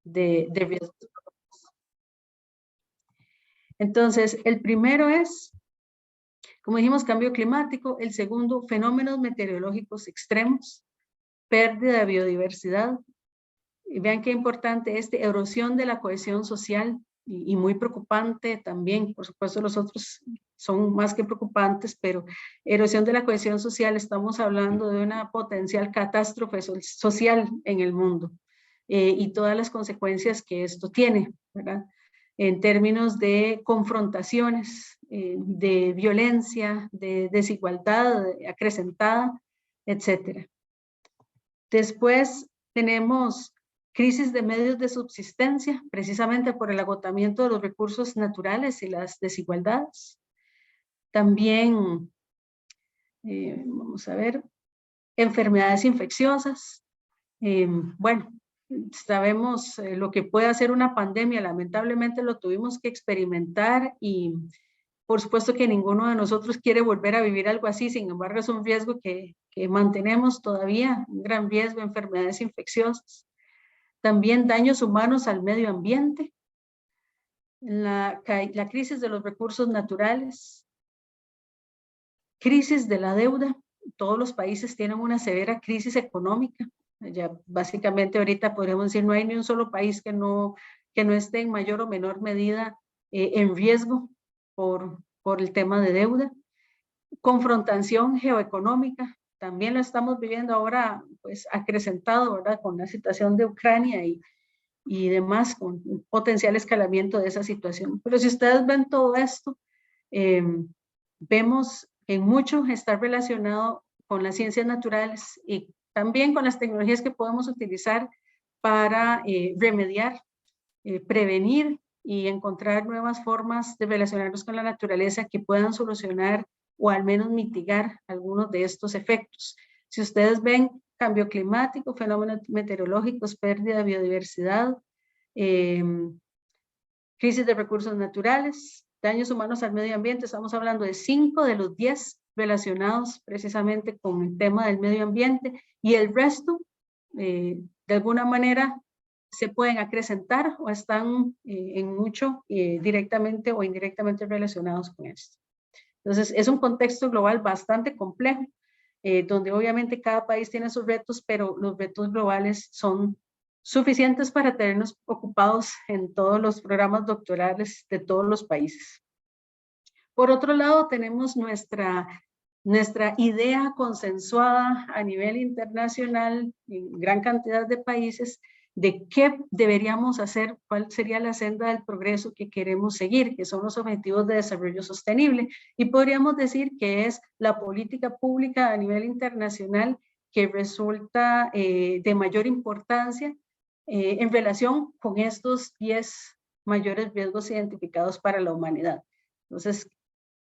de riesgos. Entonces, el primero es, como dijimos, cambio climático. El segundo, fenómenos meteorológicos extremos, pérdida de biodiversidad. Y vean qué importante erosión de la cohesión social y muy preocupante también. Por supuesto, los otros son más que preocupantes, pero erosión de la cohesión social, estamos hablando de una potencial catástrofe social en el mundo y todas las consecuencias que esto tiene, ¿verdad? En términos de confrontaciones, de violencia, de desigualdad acrecentada, etcétera. Después tenemos crisis de medios de subsistencia, precisamente por el agotamiento de los recursos naturales y las desigualdades. También, vamos a ver, enfermedades infecciosas. Bueno, sabemos lo que puede hacer una pandemia, lamentablemente lo tuvimos que experimentar y por supuesto que ninguno de nosotros quiere volver a vivir algo así, sin embargo es un riesgo que mantenemos todavía, un gran riesgo, enfermedades infecciosas. También daños humanos al medio ambiente, la crisis de los recursos naturales, crisis de la deuda. Todos los países tienen una severa crisis económica. Ya básicamente ahorita podríamos decir no hay ni un solo país que no esté en mayor o menor medida en riesgo por el tema de deuda. Confrontación geoeconómica, también lo estamos viviendo ahora pues acrecentado, ¿verdad? Con la situación de Ucrania y demás, con un potencial escalamiento de esa situación. Pero si ustedes ven todo esto, vemos que en mucho está relacionado con las ciencias naturales y también con las tecnologías que podemos utilizar para remediar, prevenir y encontrar nuevas formas de relacionarnos con la naturaleza que puedan solucionar o al menos mitigar algunos de estos efectos. Si ustedes ven cambio climático, fenómenos meteorológicos, pérdida de biodiversidad, crisis de recursos naturales, daños humanos al medio ambiente, estamos hablando de 5 de los 10 relacionados precisamente con el tema del medio ambiente y el resto, de alguna manera, se pueden acrecentar o están en mucho directamente o indirectamente relacionados con esto. Entonces, es un contexto global bastante complejo, donde obviamente cada país tiene sus retos, pero los retos globales son suficientes para tenernos ocupados en todos los programas doctorales de todos los países. Por otro lado, tenemos nuestra idea consensuada a nivel internacional en gran cantidad de países de qué deberíamos hacer, cuál sería la senda del progreso que queremos seguir, que son los objetivos de desarrollo sostenible. Y podríamos decir que es la política pública a nivel internacional que resulta de mayor importancia en relación con estos 10 mayores riesgos identificados para la humanidad. Entonces,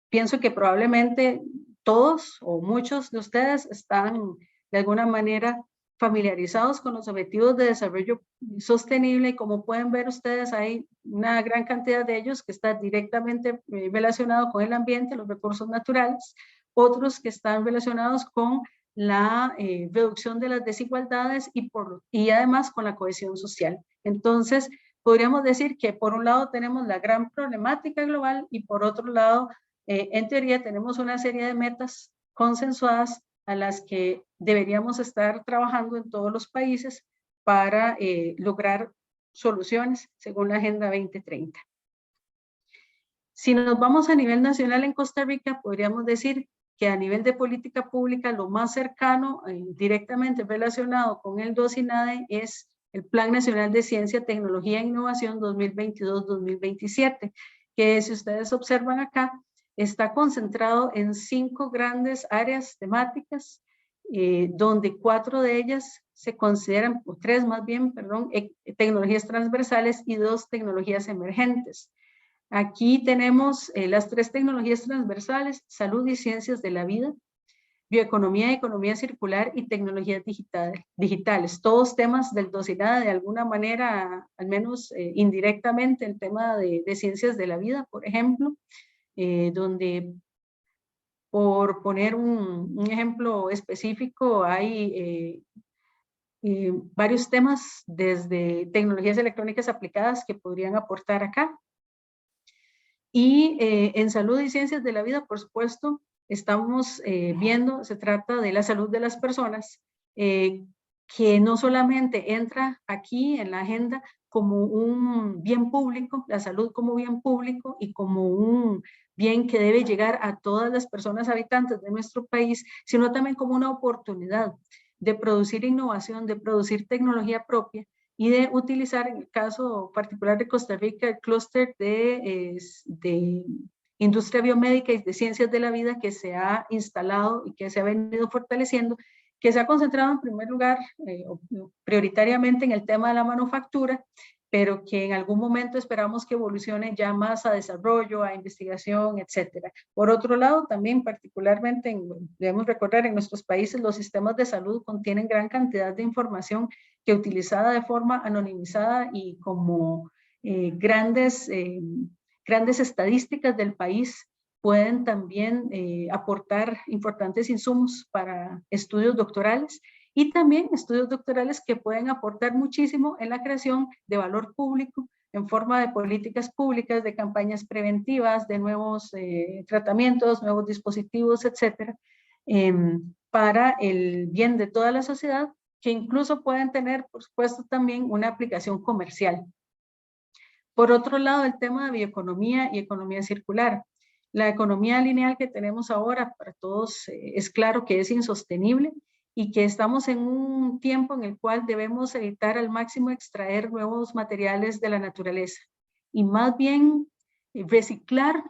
pienso que probablemente todos o muchos de ustedes están de alguna manera familiarizados con los objetivos de desarrollo sostenible y como pueden ver ustedes hay una gran cantidad de ellos que están directamente relacionados con el ambiente, los recursos naturales, otros que están relacionados con la reducción de las desigualdades y además con la cohesión social. Entonces, podríamos decir que por un lado tenemos la gran problemática global y por otro lado, en teoría tenemos una serie de metas consensuadas a las que deberíamos estar trabajando en todos los países para lograr soluciones según la Agenda 2030. Si nos vamos a nivel nacional en Costa Rica, podríamos decir que a nivel de política pública lo más cercano, directamente relacionado con el 2INADE es el Plan Nacional de Ciencia, Tecnología e Innovación 2022-2027, que si ustedes observan acá, está concentrado en 5 grandes áreas temáticas, donde 4 de ellas se consideran, o 3 más bien, perdón, tecnologías transversales y 2 tecnologías emergentes. Aquí tenemos las 3 tecnologías transversales, salud y ciencias de la vida, bioeconomía y economía circular y tecnologías digitales, todos temas del 2INADE de alguna manera, al menos indirectamente, el tema de ciencias de la vida, por ejemplo, donde por poner un ejemplo específico hay varios temas desde tecnologías electrónicas aplicadas que podrían aportar acá. Y en salud y ciencias de la vida, por supuesto, estamos viendo, se trata de la salud de las personas, que no solamente entra aquí en la agenda como un bien público, la salud como bien público y como un bien que debe llegar a todas las personas habitantes de nuestro país, sino también como una oportunidad de producir innovación, de producir tecnología propia y de utilizar, en el caso particular de Costa Rica, el clúster de industria biomédica y de ciencias de la vida que se ha instalado y que se ha venido fortaleciendo, que se ha concentrado en primer lugar prioritariamente en el tema de la manufactura, pero que en algún momento esperamos que evolucione ya más a desarrollo, a investigación, etcétera. Por otro lado, también particularmente, debemos recordar, en nuestros países los sistemas de salud contienen gran cantidad de información que utilizada de forma anonimizada y como grandes estadísticas del país pueden también aportar importantes insumos para estudios doctorales y también estudios doctorales que pueden aportar muchísimo en la creación de valor público en forma de políticas públicas, de campañas preventivas, de nuevos tratamientos, nuevos dispositivos, etcétera, para el bien de toda la sociedad, que incluso pueden tener, por supuesto, también una aplicación comercial. Por otro lado, el tema de bioeconomía y economía circular. La economía lineal que tenemos ahora para todos es claro que es insostenible y que estamos en un tiempo en el cual debemos evitar al máximo extraer nuevos materiales de la naturaleza y más bien reciclar,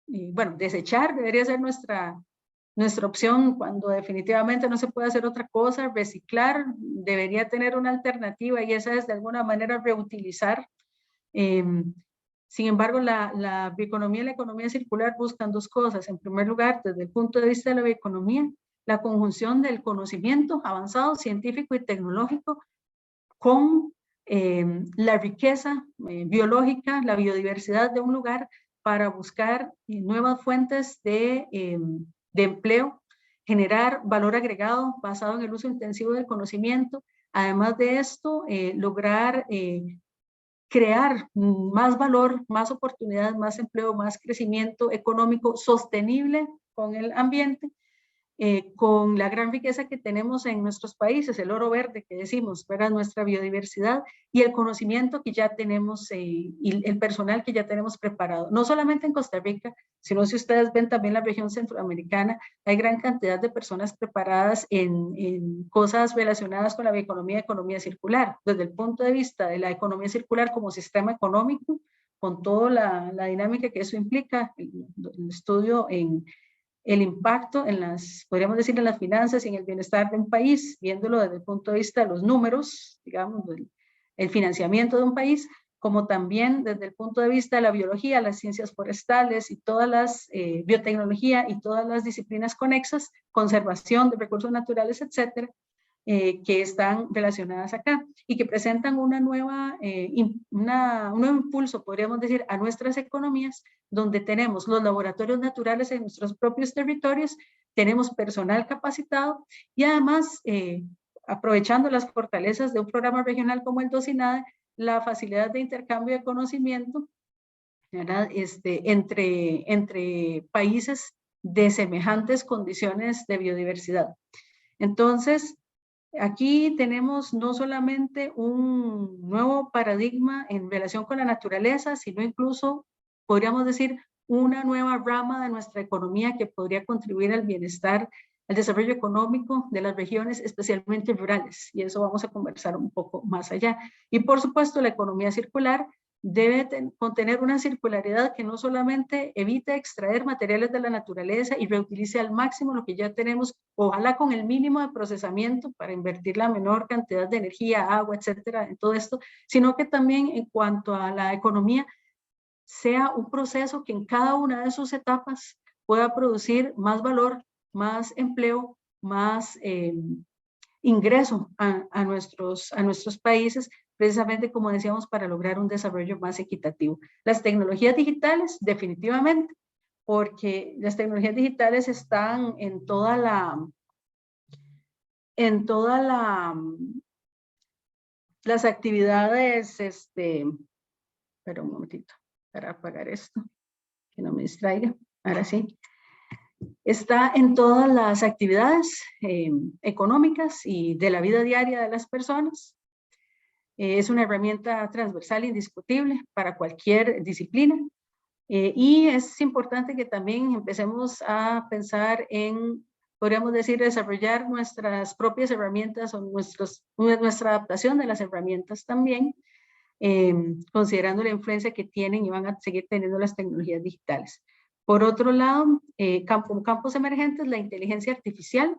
bueno, desechar debería ser nuestra opción cuando definitivamente no se puede hacer otra cosa. Reciclar debería tener una alternativa y esa es de alguna manera reutilizar. Sin embargo, la bioeconomía y la economía circular buscan dos cosas. En primer lugar, desde el punto de vista de la bioeconomía, la conjunción del conocimiento avanzado, científico y tecnológico con la riqueza biológica, la biodiversidad de un lugar para buscar nuevas fuentes de empleo, generar valor agregado basado en el uso intensivo del conocimiento. Además de esto, lograr crear más valor, más oportunidades, más empleo, más crecimiento económico sostenible con el ambiente, con la gran riqueza que tenemos en nuestros países, el oro verde que decimos, ¿verdad? Nuestra biodiversidad y el conocimiento que ya tenemos y el personal que ya tenemos preparado. No solamente en Costa Rica, sino si ustedes ven también la región centroamericana, hay gran cantidad de personas preparadas en cosas relacionadas con la bioeconomía y economía circular. Desde el punto de vista de la economía circular como sistema económico, con toda la dinámica que eso implica, el estudio en el impacto en las, podríamos decir, en las finanzas y en el bienestar de un país, viéndolo desde el punto de vista de los números, digamos, el financiamiento de un país, como también desde el punto de vista de la biología, las ciencias forestales y todas las biotecnología y todas las disciplinas conexas, conservación de recursos naturales, etcétera, que están relacionadas acá y que presentan un nuevo impulso, podríamos decir, a nuestras economías, donde tenemos los laboratorios naturales en nuestros propios territorios, tenemos personal capacitado y además, aprovechando las fortalezas de un programa regional como el DOCINADE, la facilidad de intercambio de conocimiento, ¿verdad? Entre países de semejantes condiciones de biodiversidad. Entonces, aquí tenemos no solamente un nuevo paradigma en relación con la naturaleza, sino incluso, podríamos decir, una nueva rama de nuestra economía que podría contribuir al bienestar, al desarrollo económico de las regiones, especialmente rurales. Y eso vamos a conversar un poco más allá. Y por supuesto, la economía circular debe contener una circularidad que no solamente evite extraer materiales de la naturaleza y reutilice al máximo lo que ya tenemos, ojalá con el mínimo de procesamiento para invertir la menor cantidad de energía, agua, etcétera, en todo esto, sino que también en cuanto a la economía, sea un proceso que en cada una de sus etapas pueda producir más valor, más empleo, más ingreso a nuestros países, precisamente como decíamos, para lograr un desarrollo más equitativo. Las tecnologías digitales, definitivamente, porque las tecnologías digitales están en toda la las actividades, espera un momentito para apagar esto, que no me distraiga, ahora sí. Está en todas las actividades económicas y de la vida diaria de las personas. Es una herramienta transversal indiscutible para cualquier disciplina. Y es importante que también empecemos a pensar en, podríamos decir, desarrollar nuestras propias herramientas o nuestra adaptación de las herramientas también, considerando la influencia que tienen y van a seguir teniendo las tecnologías digitales. Por otro lado, como campos emergentes, la inteligencia artificial,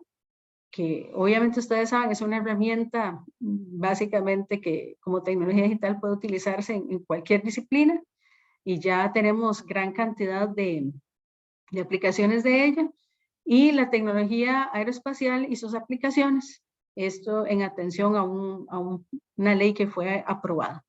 que obviamente ustedes saben es una herramienta básicamente que como tecnología digital puede utilizarse en cualquier disciplina y ya tenemos gran cantidad de aplicaciones de ella, y la tecnología aeroespacial y sus aplicaciones, esto en atención a una ley que fue aprobada.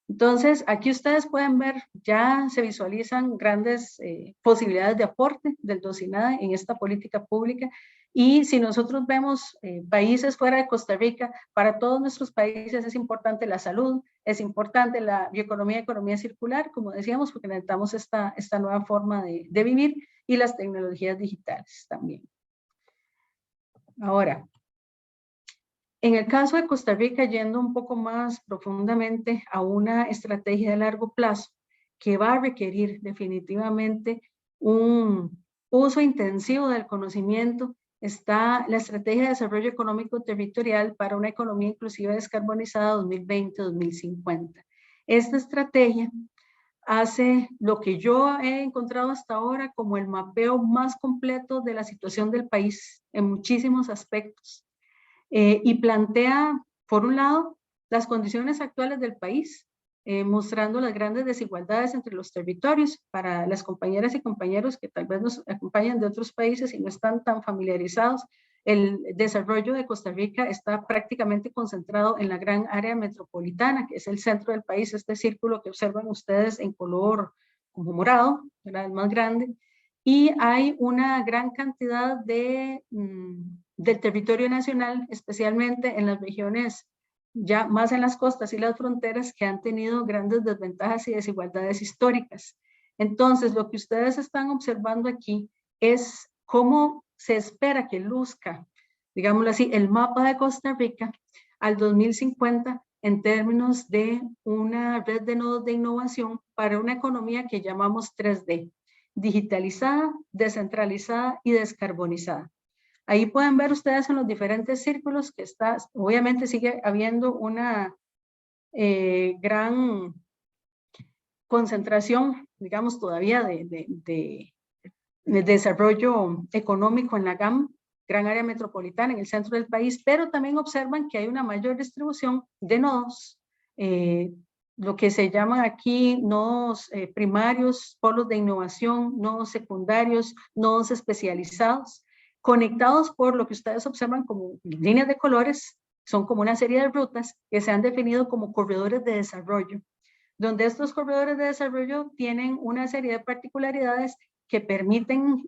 Entonces, aquí ustedes pueden ver, ya se visualizan grandes posibilidades de aporte del DOCINADE en esta política pública. Y si nosotros vemos países fuera de Costa Rica, para todos nuestros países es importante la salud, es importante la economía circular, como decíamos, porque necesitamos esta nueva forma de vivir, y las tecnologías digitales también. Ahora, en el caso de Costa Rica, yendo un poco más profundamente a una estrategia de largo plazo que va a requerir definitivamente un uso intensivo del conocimiento, está la Estrategia de Desarrollo Económico Territorial para una Economía Inclusiva Descarbonizada 2020-2050. Esta estrategia hace lo que yo he encontrado hasta ahora como el mapeo más completo de la situación del país en muchísimos aspectos. Y plantea, por un lado, las condiciones actuales del país, mostrando las grandes desigualdades entre los territorios. Para las compañeras y compañeros que tal vez nos acompañan de otros países y no están tan familiarizados, el desarrollo de Costa Rica está prácticamente concentrado en la gran área metropolitana, que es el centro del país, este círculo que observan ustedes en color como morado, ¿verdad? El más grande. Y hay una gran cantidad del territorio nacional, especialmente en las regiones ya más en las costas y las fronteras, que han tenido grandes desventajas y desigualdades históricas. Entonces, lo que ustedes están observando aquí es cómo se espera que luzca, digámoslo así, el mapa de Costa Rica al 2050 en términos de una red de nodos de innovación para una economía que llamamos 3D. Digitalizada, descentralizada y descarbonizada. Ahí pueden ver ustedes en los diferentes círculos que está, obviamente sigue habiendo una gran concentración, digamos, todavía de desarrollo económico en la gran área metropolitana, en el centro del país, pero también observan que hay una mayor distribución de nodos, lo que se llaman aquí nodos primarios, polos de innovación, nodos secundarios, nodos especializados, conectados por lo que ustedes observan como líneas de colores, son como una serie de rutas que se han definido como corredores de desarrollo, donde estos corredores de desarrollo tienen una serie de particularidades que permiten,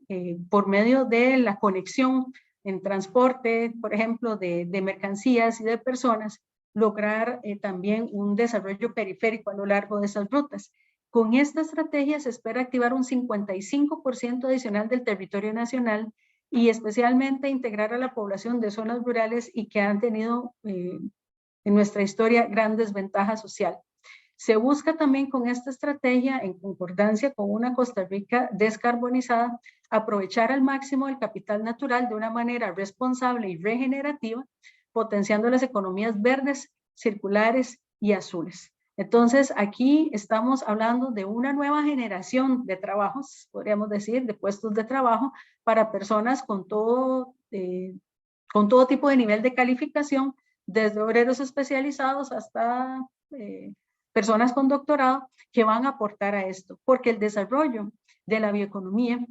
por medio de la conexión en transporte, por ejemplo, de mercancías y de personas, lograr también un desarrollo periférico a lo largo de esas rutas. Con esta estrategia se espera activar un 55% adicional del territorio nacional y especialmente integrar a la población de zonas rurales y que han tenido en nuestra historia gran desventaja social. Se busca también con esta estrategia, en concordancia con una Costa Rica descarbonizada, aprovechar al máximo el capital natural de una manera responsable y regenerativa, potenciando las economías verdes, circulares y azules. Entonces, aquí estamos hablando de una nueva generación de trabajos, podríamos decir, de puestos de trabajo para personas con todo tipo de nivel de calificación, desde obreros especializados hasta personas con doctorado que van a aportar a esto, porque el desarrollo de la bioeconomía,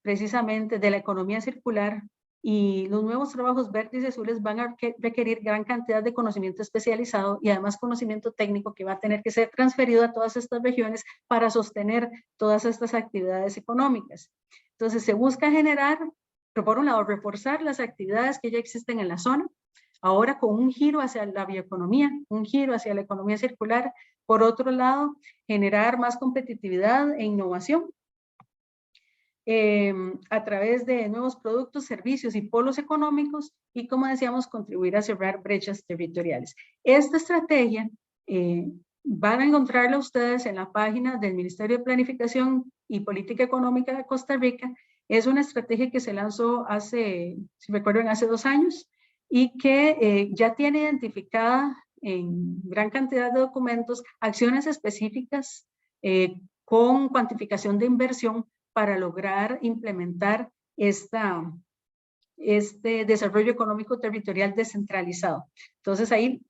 precisamente de la economía circular y los nuevos trabajos verdes y azules van a requerir gran cantidad de conocimiento especializado y además conocimiento técnico que va a tener que ser transferido a todas estas regiones para sostener todas estas actividades económicas. Entonces se busca generar, pero por un lado, reforzar las actividades que ya existen en la zona, ahora con un giro hacia la bioeconomía, un giro hacia la economía circular. Por otro lado, generar más competitividad e innovación a través de nuevos productos, servicios y polos económicos y, como decíamos, contribuir a cerrar brechas territoriales. Esta estrategia van a encontrarla ustedes en la página del Ministerio de Planificación y Política Económica de Costa Rica. Es una estrategia que se lanzó hace, si recuerdan, hace 2 años y que ya tiene identificada en gran cantidad de documentos acciones específicas con cuantificación de inversión para lograr implementar este desarrollo económico territorial descentralizado. Entonces ahí,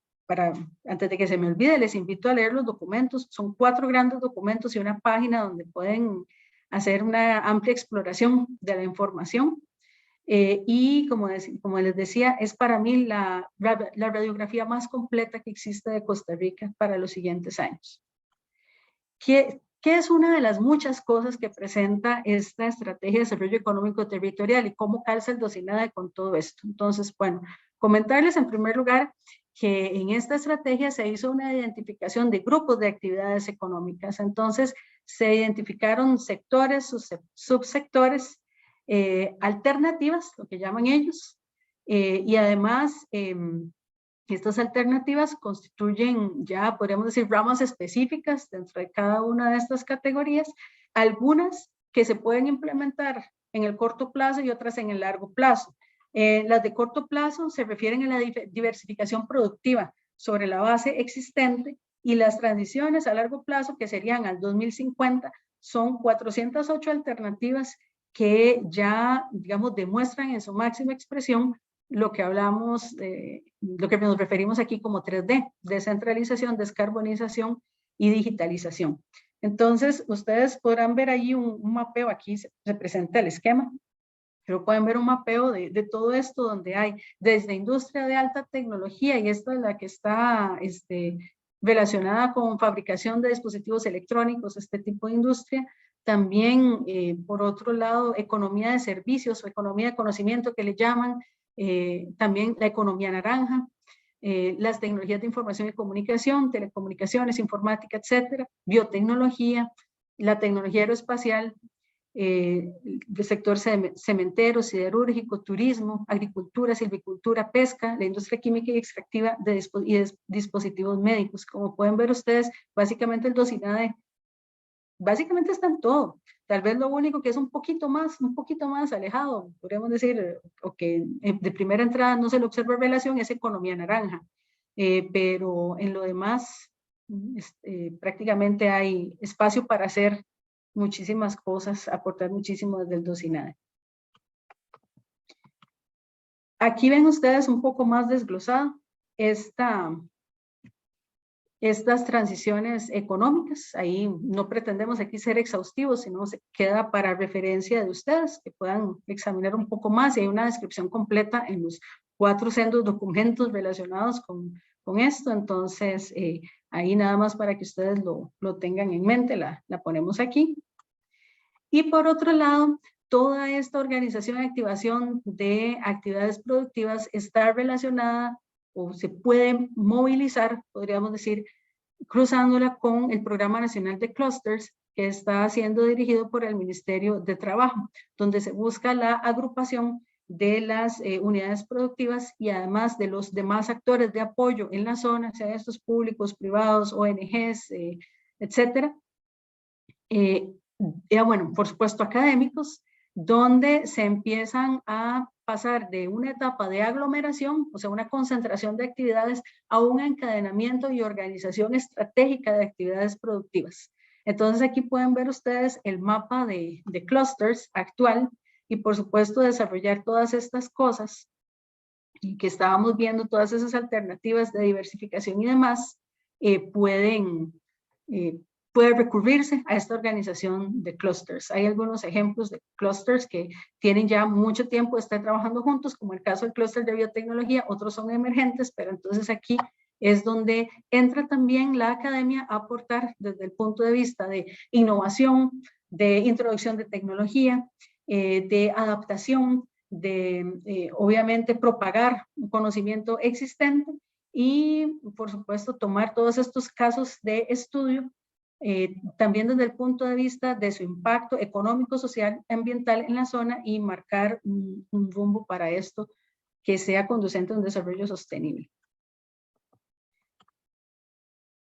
antes de que se me olvide, les invito a leer los documentos. Son 4 grandes documentos y una página donde pueden hacer una amplia exploración de la información. Y como les decía, es para mí la radiografía más completa que existe de Costa Rica para los siguientes años. ¿Qué es una de las muchas cosas que presenta esta estrategia de desarrollo económico territorial y cómo calza el DOCINADE con todo esto? Entonces, bueno, comentarles en primer lugar que en esta estrategia se hizo una identificación de grupos de actividades económicas. Entonces, se identificaron sectores, subsectores, alternativas, lo que llaman ellos, y además estas alternativas constituyen ya, podríamos decir, ramas específicas dentro de cada una de estas categorías, algunas que se pueden implementar en el corto plazo y otras en el largo plazo. Las de corto plazo se refieren a la diversificación productiva sobre la base existente y las transiciones a largo plazo, que serían al 2050, son 408 alternativas que ya, digamos, demuestran en su máxima expresión lo que hablamos, lo que nos referimos aquí como 3D, descentralización, descarbonización y digitalización. Entonces, ustedes podrán ver ahí un mapeo, aquí se presenta el esquema, pero pueden ver un mapeo de todo esto donde hay desde industria de alta tecnología, y esta es la que está relacionada con fabricación de dispositivos electrónicos, este tipo de industria. También, por otro lado, economía de servicios o economía de conocimiento que le llaman, también la economía naranja, las tecnologías de información y comunicación, telecomunicaciones, informática, etcétera, biotecnología, la tecnología aeroespacial, el sector cementero, siderúrgico, turismo, agricultura, silvicultura, pesca, la industria química y extractiva y dispositivos médicos. Como pueden ver ustedes, básicamente el DOCINADE, básicamente está en todo. Tal vez lo único que es un poquito más alejado, podríamos decir, o que de primera entrada no se le observa relación, es economía naranja. Pero en lo demás, prácticamente hay espacio para hacer muchísimas cosas, aportar muchísimo desde el DOCINADE. Aquí ven ustedes un poco más desglosado estas transiciones económicas. Ahí no pretendemos aquí ser exhaustivos, sino se queda para referencia de ustedes, que puedan examinar un poco más, y hay una descripción completa en los 4 sendos documentos relacionados con esto. Entonces, ahí nada más para que ustedes lo tengan en mente, la ponemos aquí. Y por otro lado, toda esta organización y activación de actividades productivas está relacionada o se puede movilizar, podríamos decir, cruzándola con el Programa Nacional de Clusters, que está siendo dirigido por el Ministerio de Trabajo, donde se busca la agrupación de las unidades productivas y además de los demás actores de apoyo en la zona, sea estos públicos, privados, ONGs, etcétera. Bueno, por supuesto académicos, donde se empiezan a pasar de una etapa de aglomeración, o sea, una concentración de actividades, a un encadenamiento y organización estratégica de actividades productivas. Entonces aquí pueden ver ustedes el mapa de clusters actual y por supuesto desarrollar todas estas cosas y que estábamos viendo, todas esas alternativas de diversificación y demás, puede recurrirse a esta organización de clusters. Hay algunos ejemplos de clusters que tienen ya mucho tiempo de estar trabajando juntos, como el caso del clúster de biotecnología, otros son emergentes, pero entonces aquí es donde entra también la academia a aportar desde el punto de vista de innovación, de introducción de tecnología, de adaptación, obviamente, propagar un conocimiento existente y, por supuesto, tomar todos estos casos de estudio, también desde el punto de vista de su impacto económico, social, ambiental en la zona y marcar un rumbo para esto que sea conducente a un desarrollo sostenible.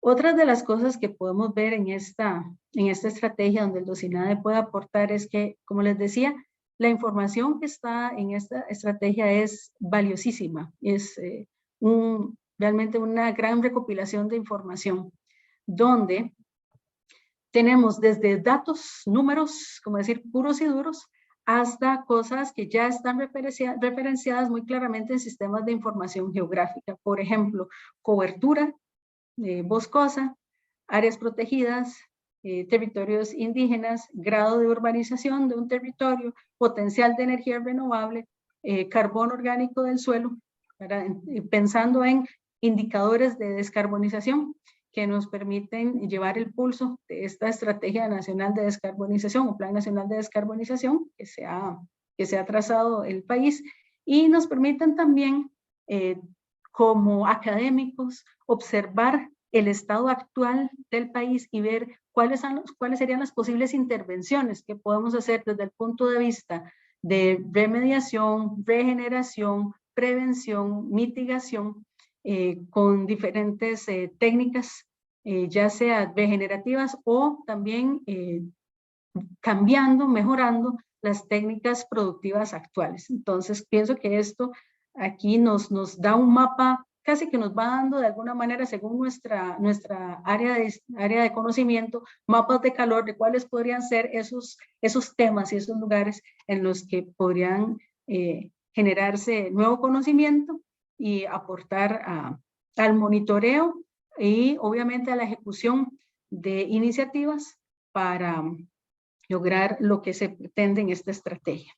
Otra de las cosas que podemos ver en esta estrategia donde el DOCINADE puede aportar es que, como les decía, la información que está en esta estrategia es valiosísima, es realmente una gran recopilación de información, donde tenemos desde datos, números, como decir, puros y duros, hasta cosas que ya están referenciadas muy claramente en sistemas de información geográfica. Por ejemplo, cobertura boscosa, áreas protegidas, territorios indígenas, grado de urbanización de un territorio, potencial de energía renovable, carbono orgánico del suelo, pensando en indicadores de descarbonización que nos permiten llevar el pulso de esta Estrategia Nacional de Descarbonización o Plan Nacional de Descarbonización que se ha trazado el país, y nos permiten también como académicos observar el estado actual del país y ver cuáles serían las posibles intervenciones que podemos hacer desde el punto de vista de remediación, regeneración, prevención, mitigación, con diferentes técnicas, ya sea regenerativas o también cambiando, mejorando las técnicas productivas actuales. Entonces, pienso que esto aquí nos da un mapa, casi que nos va dando de alguna manera, según nuestra área de conocimiento, mapas de calor de cuáles podrían ser esos temas y esos lugares en los que podrían generarse nuevo conocimiento y aportar al monitoreo y obviamente a la ejecución de iniciativas para lograr lo que se pretende en esta estrategia.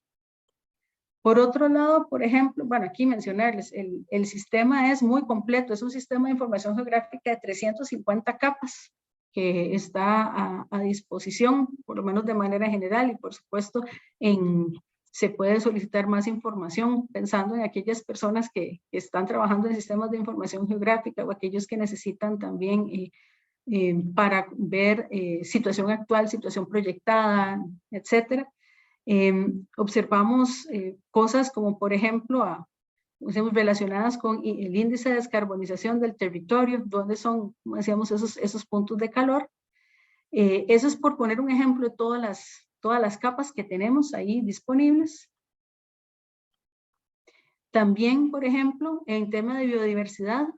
Por otro lado, por ejemplo, bueno, aquí mencionarles, el sistema es muy completo, es un sistema de información geográfica de 350 capas que está a disposición, por lo menos de manera general, y por supuesto se puede solicitar más información pensando en aquellas personas que están trabajando en sistemas de información geográfica o aquellos que necesitan también para ver situación actual, situación proyectada, etcétera. Observamos cosas como, por ejemplo, relacionadas con el índice de descarbonización del territorio, donde son, como decíamos, esos puntos de calor. Eso es por poner un ejemplo de todas las capas que tenemos ahí disponibles. También, por ejemplo, en tema de biodiversidad,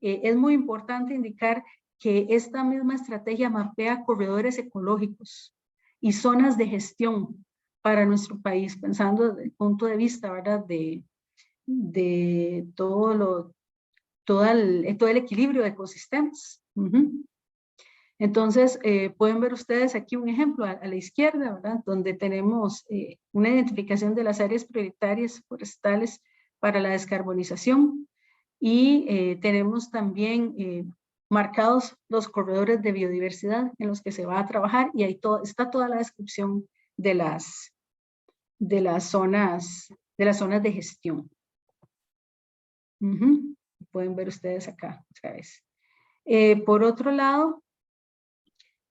es muy importante indicar que esta misma estrategia mapea corredores ecológicos y zonas de gestión para nuestro país, pensando desde el punto de vista, ¿verdad?, de todo el equilibrio de ecosistemas. Entonces, pueden ver ustedes aquí un ejemplo a la izquierda, ¿verdad?, donde tenemos una identificación de las áreas prioritarias forestales para la descarbonización y tenemos también marcados los corredores de biodiversidad en los que se va a trabajar, y ahí está toda la descripción de las zonas de gestión. Pueden ver ustedes acá otra vez. Por otro lado,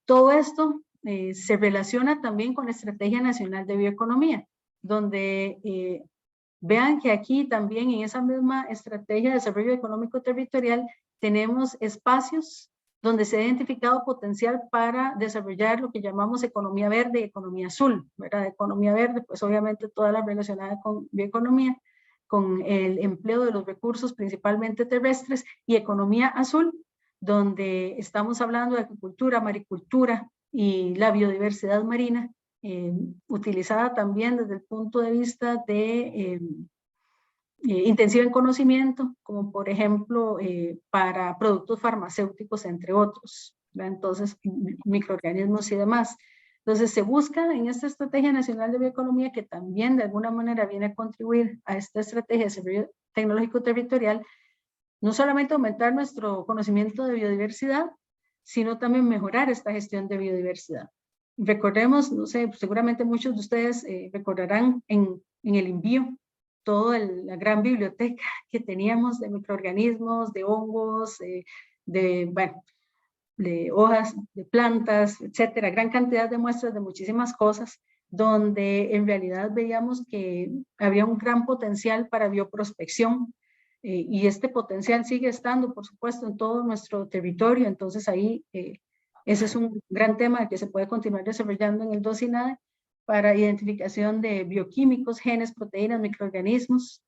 todo esto se relaciona también con la Estrategia Nacional de Bioeconomía, donde vean que aquí también en esa misma Estrategia de Desarrollo Económico Territorial tenemos espacios donde se ha identificado potencial para desarrollar lo que llamamos economía verde y economía azul, ¿verdad? Economía verde, pues obviamente toda la relacionada con bioeconomía, con el empleo de los recursos principalmente terrestres, y economía azul, donde estamos hablando de agricultura, maricultura y la biodiversidad marina, utilizada también desde el punto de vista de intensiva en conocimiento, como por ejemplo para productos farmacéuticos, entre otros, ¿verdad? Entonces, microorganismos y demás. Entonces, se busca en esta Estrategia Nacional de Bioeconomía, que también de alguna manera viene a contribuir a esta estrategia de desarrollo tecnológico territorial, no solamente aumentar nuestro conocimiento de biodiversidad, sino también mejorar esta gestión de biodiversidad. Recordemos, no sé, seguramente muchos de ustedes recordarán en el envío toda la gran biblioteca que teníamos de microorganismos, de hongos, bueno, de hojas, de plantas, etcétera, gran cantidad de muestras de muchísimas cosas, donde en realidad veíamos que había un gran potencial para bioprospección, y este potencial sigue estando, por supuesto, en todo nuestro territorio. Entonces ahí ese es un gran tema que se puede continuar desarrollando en el DOCINADE para identificación de bioquímicos, genes, proteínas, microorganismos.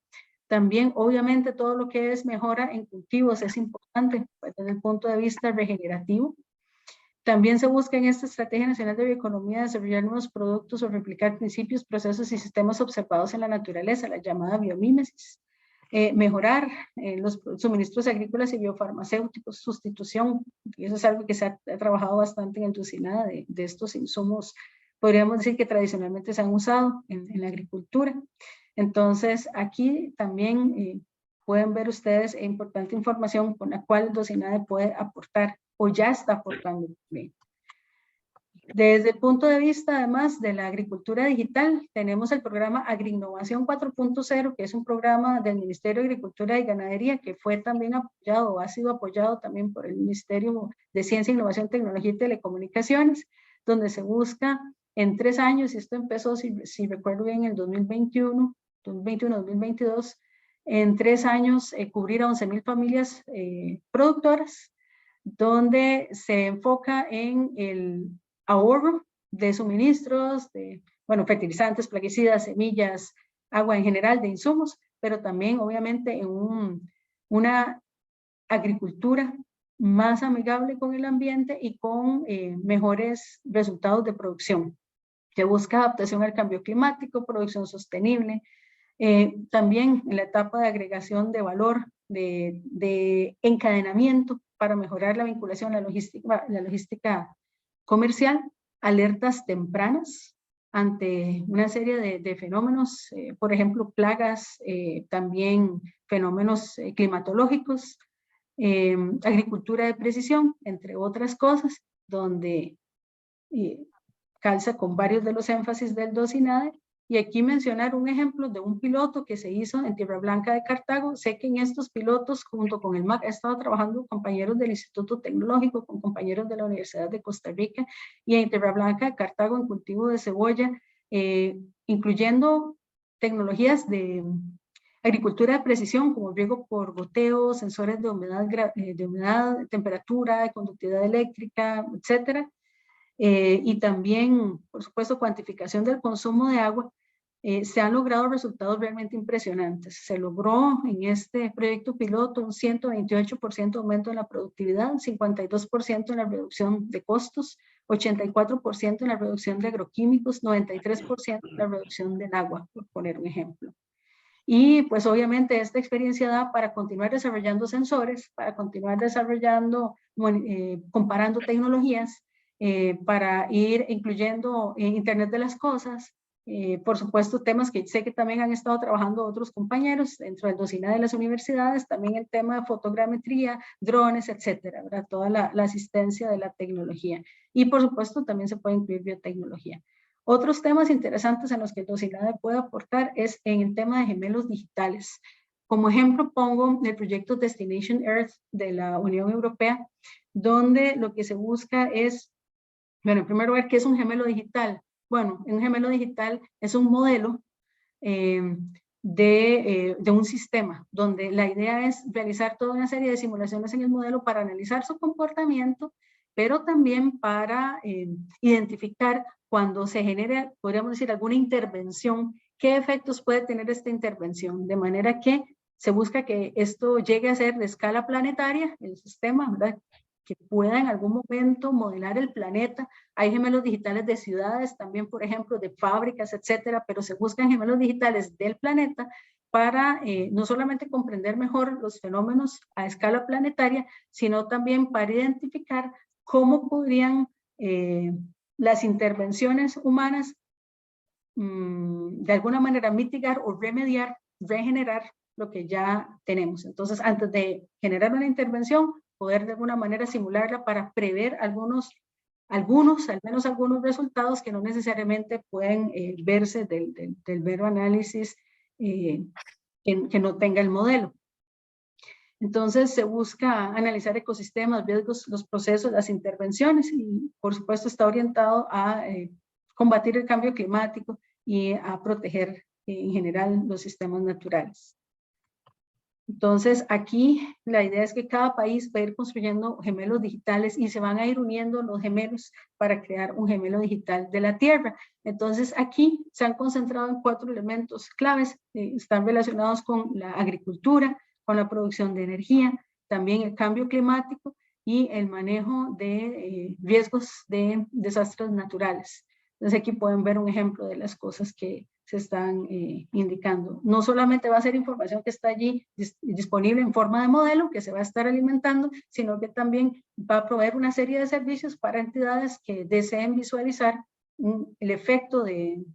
También, obviamente, todo lo que es mejora en cultivos es importante pues, desde el punto de vista regenerativo. También se busca en esta Estrategia Nacional de Bioeconomía desarrollar nuevos productos o replicar principios, procesos y sistemas observados en la naturaleza, la llamada biomímesis. Mejorar los suministros agrícolas y biofarmacéuticos, sustitución, y eso es algo que se ha trabajado bastante en el DOCINADE de estos insumos, podríamos decir que tradicionalmente se han usado en la agricultura. Entonces, aquí también pueden ver ustedes importante información con la cual el DOCINADE puede aportar o ya está aportando también. Desde el punto de vista, además, de la agricultura digital, tenemos el programa Agrinnovación 4.0, que es un programa del Ministerio de Agricultura y Ganadería, que fue también apoyado, o ha sido apoyado también por el Ministerio de Ciencia, Innovación, Tecnología y Telecomunicaciones, donde se busca en 3 años, y esto empezó, si recuerdo bien, en el 2021-2022, en 3 años cubrir a 11,000 familias productoras, donde se enfoca en el ahorro de suministros, de, bueno, fertilizantes, plaguicidas, semillas, agua en general, de insumos, pero también obviamente en una agricultura más amigable con el ambiente y con mejores resultados de producción, que busca adaptación al cambio climático, producción sostenible, también en la etapa de agregación de valor, de encadenamiento para mejorar la vinculación, la logística comercial, alertas tempranas ante una serie de fenómenos, por ejemplo, plagas, también fenómenos climatológicos, agricultura de precisión, entre otras cosas, donde calza con varios de los énfasis del DOCINADE. Y aquí mencionar un ejemplo de un piloto que se hizo en Tierra Blanca de Cartago. Sé que en estos pilotos, junto con el MAC, he estado trabajando compañeros del Instituto Tecnológico, con compañeros de la Universidad de Costa Rica, y en Tierra Blanca de Cartago en cultivo de cebolla, incluyendo tecnologías de agricultura de precisión, como riego por goteo, sensores de humedad, temperatura, conductividad eléctrica, etcétera. Y también, por supuesto, cuantificación del consumo de agua, se han logrado resultados realmente impresionantes. Se logró en este proyecto piloto un 128% aumento en la productividad, 52% en la reducción de costos, 84% en la reducción de agroquímicos, 93% en la reducción del agua, por poner un ejemplo. Y pues obviamente esta experiencia da para continuar desarrollando sensores, para continuar desarrollando, comparando tecnologías, para ir incluyendo Internet de las Cosas, por supuesto temas que sé que también han estado trabajando otros compañeros dentro del DOCINADE de las universidades, también el tema de fotogrametría, drones, etcétera, ¿verdad? Toda la asistencia de la tecnología. Y por supuesto también se puede incluir biotecnología. Otros temas interesantes en los que el DOCINADE puede aportar es en el tema de gemelos digitales. Como ejemplo pongo el proyecto Destination Earth de la Unión Europea, donde lo que se busca es, bueno, en primer lugar, ¿qué es un gemelo digital? Bueno, un gemelo digital es un modelo de un sistema, donde la idea es realizar toda una serie de simulaciones en el modelo para analizar su comportamiento, pero también para identificar cuando se genere, podríamos decir, alguna intervención, qué efectos puede tener esta intervención, de manera que se busca que esto llegue a ser de escala planetaria, el sistema, ¿verdad?, que pueda en algún momento modelar el planeta. Hay gemelos digitales de ciudades, también, por ejemplo, de fábricas, etcétera, pero se buscan gemelos digitales del planeta para no solamente comprender mejor los fenómenos a escala planetaria, sino también para identificar cómo podrían las intervenciones humanas de alguna manera mitigar o remediar, regenerar lo que ya tenemos. Entonces, antes de generar una intervención, poder de alguna manera simularla para prever al menos algunos resultados que no necesariamente pueden verse del mero análisis que no tenga el modelo. Entonces se busca analizar ecosistemas, riesgos, los procesos, las intervenciones y por supuesto está orientado a combatir el cambio climático y a proteger en general los sistemas naturales. Entonces aquí la idea es que cada país va a ir construyendo gemelos digitales y se van a ir uniendo los gemelos para crear un gemelo digital de la Tierra. Entonces aquí se han concentrado en 4 elementos claves, están relacionados con la agricultura, con la producción de energía, también el cambio climático y el manejo de riesgos de desastres naturales. Entonces aquí pueden ver un ejemplo de las cosas que se están indicando. No solamente va a ser información que está allí disponible en forma de modelo, que se va a estar alimentando, sino que también va a proveer una serie de servicios para entidades que deseen visualizar el efecto de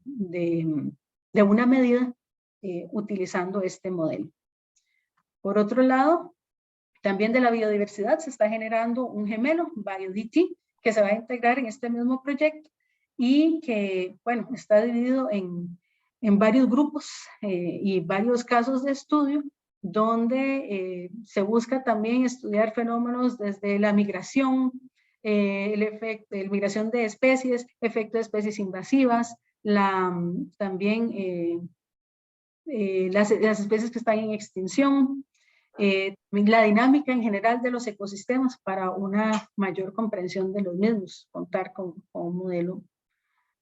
una medida utilizando este modelo. Por otro lado, también de la biodiversidad se está generando un gemelo, BioDT, que se va a integrar en este mismo proyecto y que, bueno, está dividido en varios grupos y varios casos de estudio donde se busca también estudiar fenómenos desde la migración, el efecto de migración de especies, efecto de especies invasivas, también las especies que están en extinción, la dinámica en general de los ecosistemas para una mayor comprensión de los mismos, contar con un modelo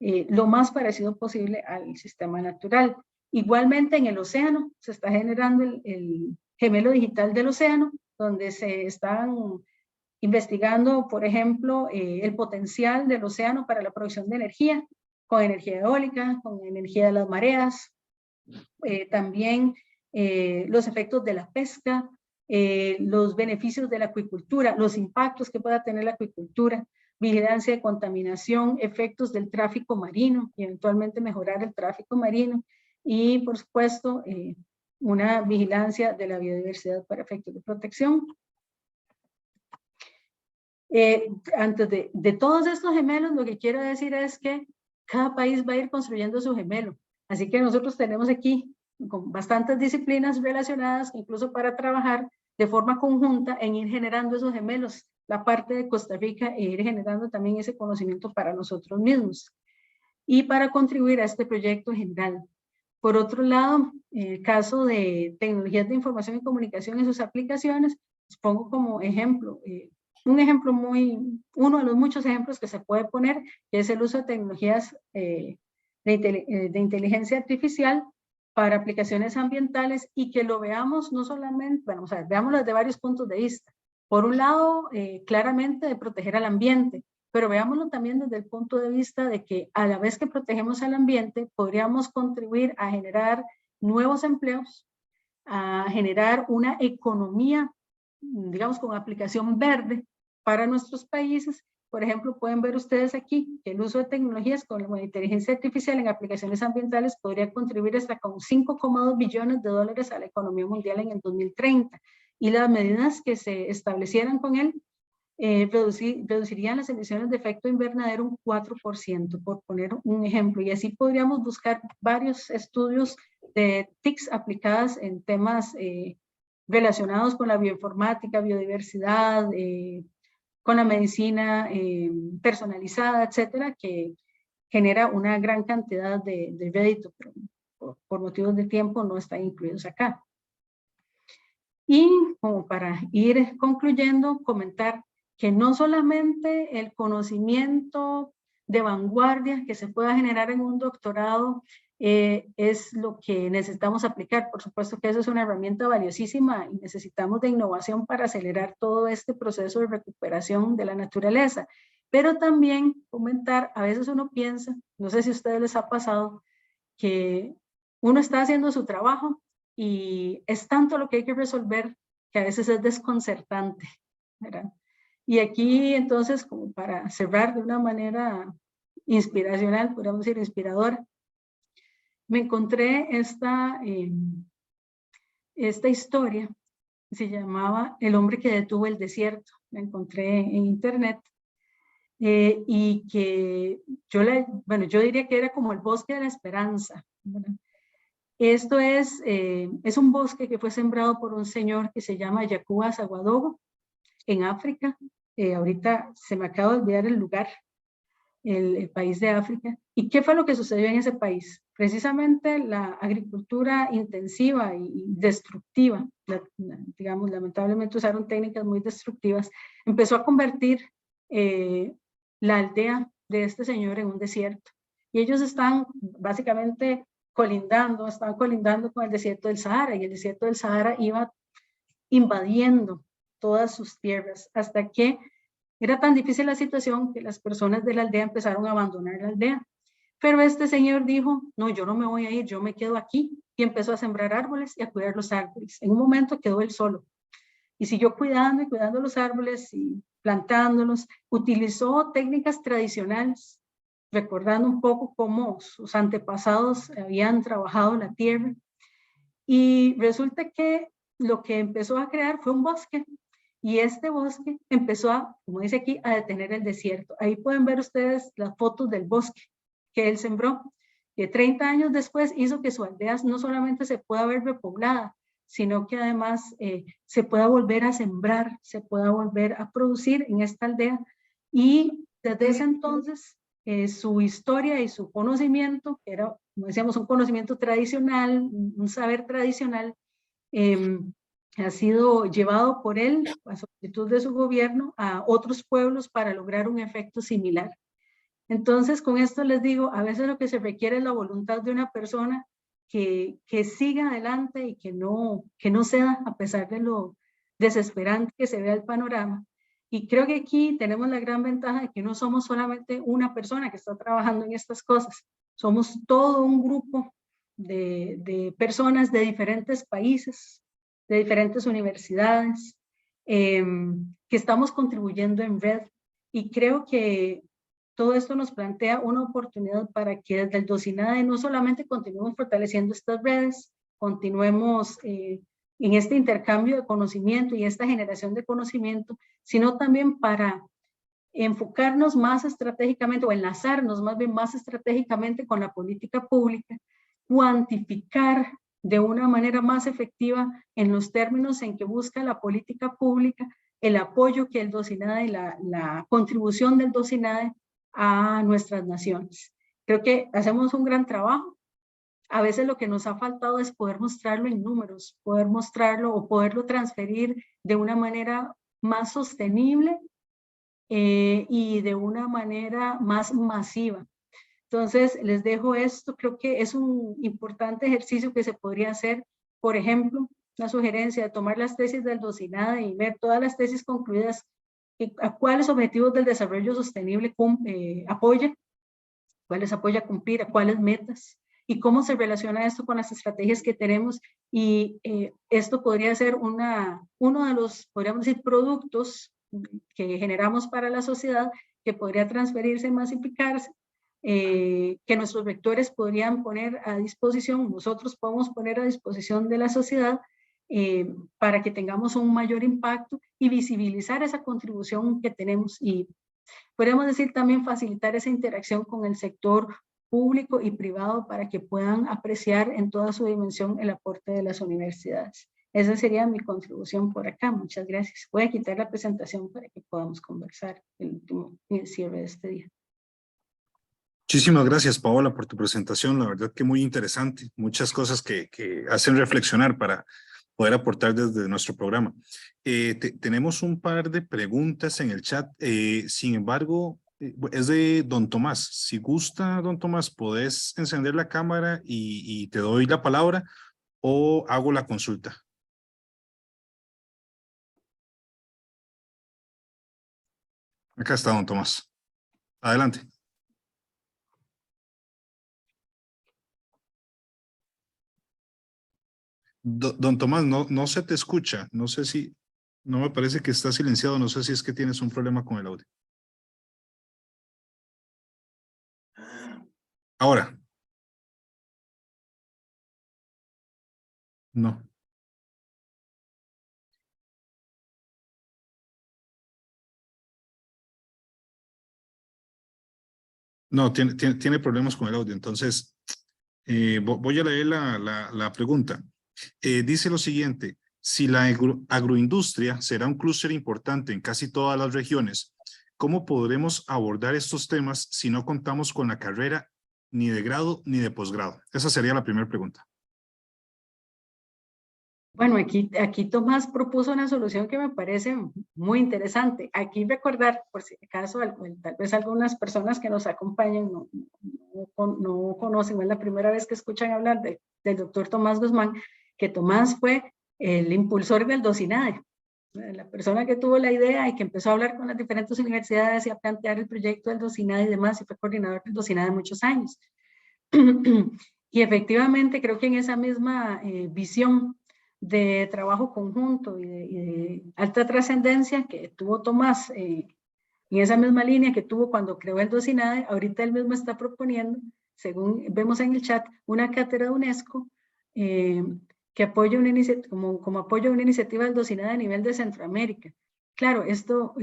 lo más parecido posible al sistema natural. Igualmente en el océano se está generando el gemelo digital del océano, donde se están investigando, por ejemplo, el potencial del océano para la producción de energía, con energía eólica, con energía de las mareas, también los efectos de la pesca, los beneficios de la acuicultura, los impactos que pueda tener la acuicultura, vigilancia de contaminación, efectos del tráfico marino y eventualmente mejorar el tráfico marino y por supuesto una vigilancia de la biodiversidad para efectos de protección. Antes de todos estos gemelos, lo que quiero decir es que cada país va a ir construyendo su gemelo. Así que nosotros tenemos aquí con bastantes disciplinas relacionadas, incluso para trabajar de forma conjunta en ir generando esos gemelos, la parte de Costa Rica, e ir generando también ese conocimiento para nosotros mismos y para contribuir a este proyecto general. Por otro lado, el caso de tecnologías de información y comunicación y sus aplicaciones, les pongo como ejemplo, un ejemplo uno de los muchos ejemplos que se puede poner, que es el uso de tecnologías de inteligencia artificial para aplicaciones ambientales y que lo veamos no solamente, bueno, o sea, veámoslo desde varios puntos de vista. Por un lado, claramente de proteger al ambiente, pero veámoslo también desde el punto de vista de que a la vez que protegemos al ambiente, podríamos contribuir a generar nuevos empleos, a generar una economía, digamos, con aplicación verde para nuestros países. Por ejemplo, pueden ver ustedes aquí que el uso de tecnologías con la inteligencia artificial en aplicaciones ambientales podría contribuir hasta con 5,2 billones de dólares a la economía mundial en el 2030. Y las medidas que se establecieran con él reducirían las emisiones de efecto invernadero un 4%, por poner un ejemplo. Y así podríamos buscar varios estudios de TICs aplicadas en temas relacionados con la bioinformática, biodiversidad, con la medicina personalizada, etcétera, que genera una gran cantidad de rédito, pero por motivos de tiempo no están incluidos acá. Y como para ir concluyendo, comentar que no solamente el conocimiento de vanguardia que se pueda generar en un doctorado es lo que necesitamos aplicar. Por supuesto que eso es una herramienta valiosísima y necesitamos de innovación para acelerar todo este proceso de recuperación de la naturaleza. Pero también comentar, a veces uno piensa, no sé si a ustedes les ha pasado, que uno está haciendo su trabajo y es tanto lo que hay que resolver que a veces es desconcertante, ¿verdad? Y aquí entonces, como para cerrar de una manera inspiracional, podríamos decir inspiradora, me encontré esta historia, se llamaba El hombre que detuvo el desierto, la encontré en internet, y que yo diría que era como el bosque de la esperanza, ¿verdad? Es un bosque que fue sembrado por un señor que se llama Yacuba Saguadogo en África. Ahorita se me acaba de olvidar el lugar, el país de África. ¿Y qué fue lo que sucedió en ese país? Precisamente la agricultura intensiva y destructiva, digamos, lamentablemente usaron técnicas muy destructivas, empezó a convertir la aldea de este señor en un desierto. Y ellos están básicamente estaban colindando con el desierto del Sahara, y el desierto del Sahara iba invadiendo todas sus tierras, hasta que era tan difícil la situación que las personas de la aldea empezaron a abandonar la aldea. Pero este señor dijo, no, yo no me voy a ir, yo me quedo aquí. Y empezó a sembrar árboles y a cuidar los árboles. En un momento quedó él solo. Y siguió cuidando y cuidando los árboles y plantándolos. Utilizó técnicas tradicionales, recordando un poco cómo sus antepasados habían trabajado la tierra. Y resulta que lo que empezó a crear fue un bosque. Y este bosque empezó a, como dice aquí, a detener el desierto. Ahí pueden ver ustedes las fotos del bosque que él sembró, que 30 años después hizo que su aldea no solamente se pueda ver repoblada, sino que además se pueda volver a sembrar, se pueda volver a producir en esta aldea. Y desde ese entonces, su historia y su conocimiento, que era, como decíamos, un conocimiento tradicional, un saber tradicional, ha sido llevado por él, a solicitud de su gobierno, a otros pueblos para lograr un efecto similar. Entonces, con esto les digo, a veces lo que se requiere es la voluntad de una persona que siga adelante y que no ceda a pesar de lo desesperante que se vea el panorama. Y creo que aquí tenemos la gran ventaja de que no somos solamente una persona que está trabajando en estas cosas, somos todo un grupo de personas de diferentes países, de diferentes universidades, que estamos contribuyendo en red. Y creo que todo esto nos plantea una oportunidad para que desde el DOCINADE no solamente continuemos fortaleciendo estas redes, continuemos en este intercambio de conocimiento y esta generación de conocimiento, sino también para enfocarnos más estratégicamente o enlazarnos más bien más estratégicamente con la política pública, cuantificar de una manera más efectiva en los términos en que busca la política pública el apoyo que el DOCINADE y la contribución del DOCINADE a nuestras naciones. Creo que hacemos un gran trabajo. A veces lo que nos ha faltado es poder mostrarlo en números, poder mostrarlo o poderlo transferir de una manera más sostenible y de una manera más masiva. Entonces, les dejo esto. Creo que es un importante ejercicio que se podría hacer. Por ejemplo, una sugerencia de tomar las tesis del DOCINADE y ver todas las tesis concluidas a cuáles objetivos del desarrollo sostenible apoya, cuáles apoya cumplir, a cuáles metas y cómo se relaciona esto con las estrategias que tenemos. Y esto podría ser uno de los, podríamos decir, productos que generamos para la sociedad que podría transferirse, masificarse, que nuestros vectores podrían poner a disposición, nosotros podemos poner a disposición de la sociedad para que tengamos un mayor impacto y visibilizar esa contribución que tenemos. Y podemos decir también facilitar esa interacción con el sector público y privado para que puedan apreciar en toda su dimensión el aporte de las universidades. Esa sería mi contribución por acá. Muchas gracias. Voy a quitar la presentación para que podamos conversar el cierre de este día. Muchísimas gracias, Paola, por tu presentación. La verdad que muy interesante. Muchas cosas que hacen reflexionar para poder aportar desde nuestro programa. Tenemos un par de preguntas en el chat. Sin embargo, es de don Tomás. Si gusta, don Tomás, podés encender la cámara y te doy la palabra o hago la consulta. Acá está don Tomás. Adelante. Don Tomás, no se te escucha. No sé si, no me parece que está silenciado. No sé si es que tienes un problema con el audio. Ahora. No. No, tiene problemas con el audio. Entonces, Voy a leer la pregunta. Dice lo siguiente: si la agroindustria será un clúster importante en casi todas las regiones, ¿cómo podremos abordar estos temas si no contamos con la carrera ni de grado ni de posgrado? Esa sería la primera pregunta. Bueno, aquí Tomás propuso una solución que me parece muy interesante. Aquí recordar, por si acaso, tal vez algunas personas que nos acompañan no conocen, es la primera vez que escuchan hablar del doctor Tomás Guzmán, que Tomás fue el impulsor del DOCINADE, la persona que tuvo la idea y que empezó a hablar con las diferentes universidades y a plantear el proyecto del DOCINADE y demás, y fue coordinador del DOCINADE muchos años. Y efectivamente creo que en esa misma visión de trabajo conjunto y de alta trascendencia que tuvo Tomás, en esa misma línea que tuvo cuando creó el DOCINADE, ahorita él mismo está proponiendo, según vemos en el chat, una cátedra de UNESCO que apoya una iniciativa, como apoyo a una iniciativa del DOCINADE a nivel de Centroamérica. Claro, esto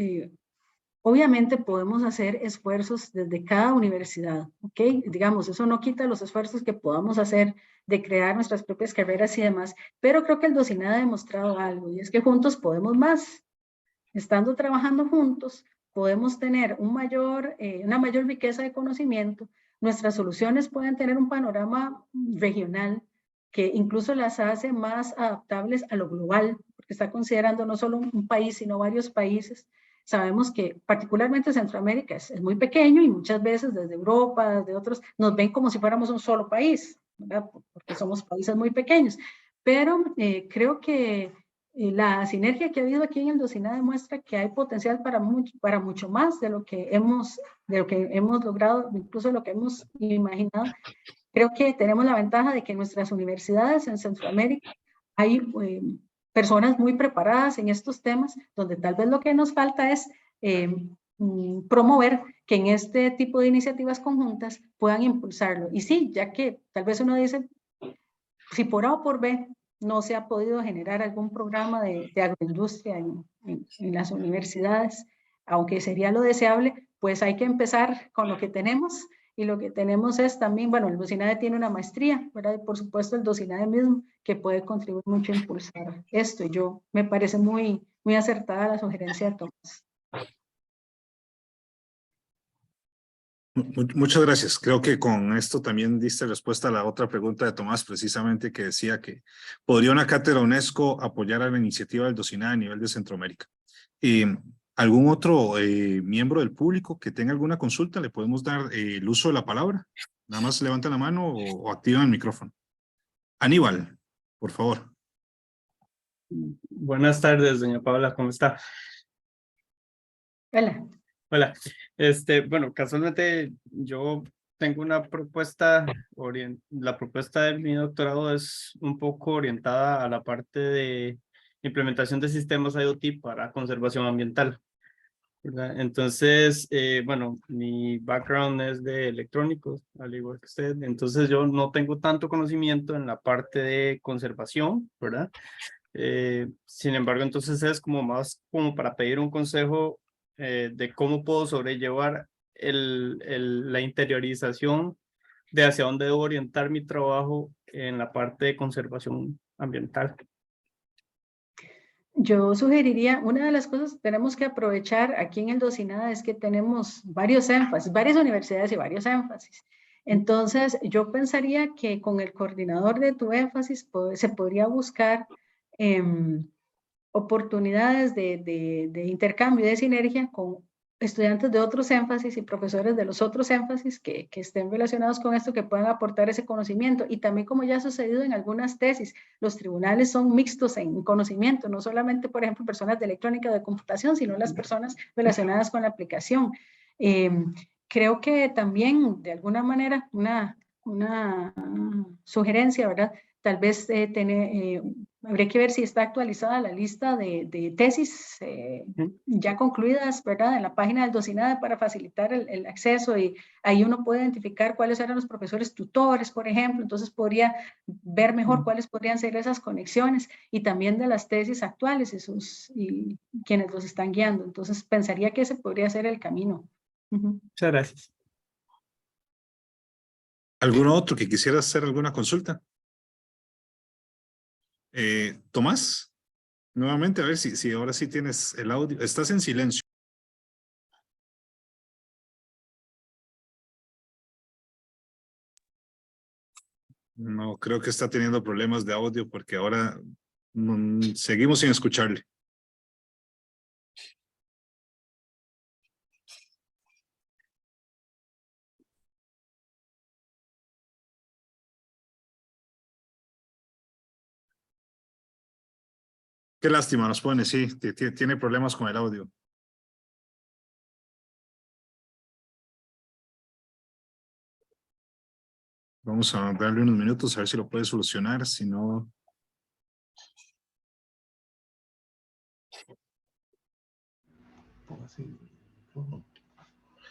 obviamente podemos hacer esfuerzos desde cada universidad, ¿ok? Digamos, eso no quita los esfuerzos que podamos hacer de crear nuestras propias carreras y demás, pero creo que el DOCINADE ha demostrado algo, y es que juntos podemos más. Estando trabajando juntos, podemos tener una mayor riqueza de conocimiento, nuestras soluciones pueden tener un panorama regional que incluso las hace más adaptables a lo global, porque está considerando no solo un país, sino varios países. Sabemos que particularmente Centroamérica es muy pequeño y muchas veces desde Europa, desde otros, nos ven como si fuéramos un solo país, ¿verdad? Porque somos países muy pequeños. Pero creo que la sinergia que ha habido aquí en el DOCINADE demuestra que hay potencial para mucho más de lo que hemos logrado, incluso lo que hemos imaginado. Creo que tenemos la ventaja de que en nuestras universidades en Centroamérica hay personas muy preparadas en estos temas, donde tal vez lo que nos falta es promover que en este tipo de iniciativas conjuntas puedan impulsarlo. Y sí, ya que tal vez uno dice, si por A o por B no se ha podido generar algún programa de agroindustria en las universidades, aunque sería lo deseable, pues hay que empezar con lo que tenemos, y lo que tenemos es también, bueno, el DOCINADE tiene una maestría, ¿verdad? Y por supuesto el DOCINADE mismo, que puede contribuir mucho a impulsar esto. Y me parece muy acertada la sugerencia de Tomás. Muchas gracias. Creo que con esto también diste respuesta a la otra pregunta de Tomás, precisamente, que decía que podría una cátedra UNESCO apoyar a la iniciativa del DOCINADE a nivel de Centroamérica. ¿Algún otro miembro del público que tenga alguna consulta? ¿Le podemos dar el uso de la palabra? Nada más levanten la mano o activan el micrófono. Aníbal, por favor. Buenas tardes, doña Paula, ¿cómo está? Hola. Hola, bueno, casualmente yo tengo una propuesta, la propuesta de mi doctorado es un poco orientada a la parte de implementación de sistemas IoT para conservación ambiental, ¿verdad? Entonces, bueno, mi background es de electrónicos, al igual que usted, entonces yo no tengo tanto conocimiento en la parte de conservación, ¿verdad? Sin embargo, entonces es como más como para pedir un consejo de cómo puedo sobrellevar la interiorización de hacia dónde debo orientar mi trabajo en la parte de conservación ambiental. Yo sugeriría, una de las cosas que tenemos que aprovechar aquí en el DOCINADE es que tenemos varios énfasis, varias universidades y varios énfasis. Entonces, yo pensaría que con el coordinador de tu énfasis se podría buscar oportunidades de intercambio y de sinergia con estudiantes de otros énfasis y profesores de los otros énfasis que estén relacionados con esto, que puedan aportar ese conocimiento. Y también, como ya ha sucedido en algunas tesis, los tribunales son mixtos en conocimiento, no solamente, por ejemplo, personas de electrónica o de computación, sino las personas relacionadas con la aplicación. Creo que también, de alguna manera, una sugerencia, ¿verdad? Tal vez habría que ver si está actualizada la lista de tesis ya concluidas, ¿verdad? En la página del DOCINADE para facilitar el acceso, y ahí uno puede identificar cuáles eran los profesores tutores, por ejemplo, entonces podría ver mejor cuáles podrían ser esas conexiones, y también de las tesis actuales y quienes los están guiando. Entonces pensaría que ese podría ser el camino. Muchas gracias. ¿Algún otro que quisiera hacer alguna consulta? Tomás, nuevamente, a ver si ahora sí tienes el audio. Estás en silencio. No, creo que está teniendo problemas de audio porque ahora seguimos sin escucharle. Qué lástima nos pone, sí, tiene problemas con el audio. Vamos a darle unos minutos a ver si lo puede solucionar, si no...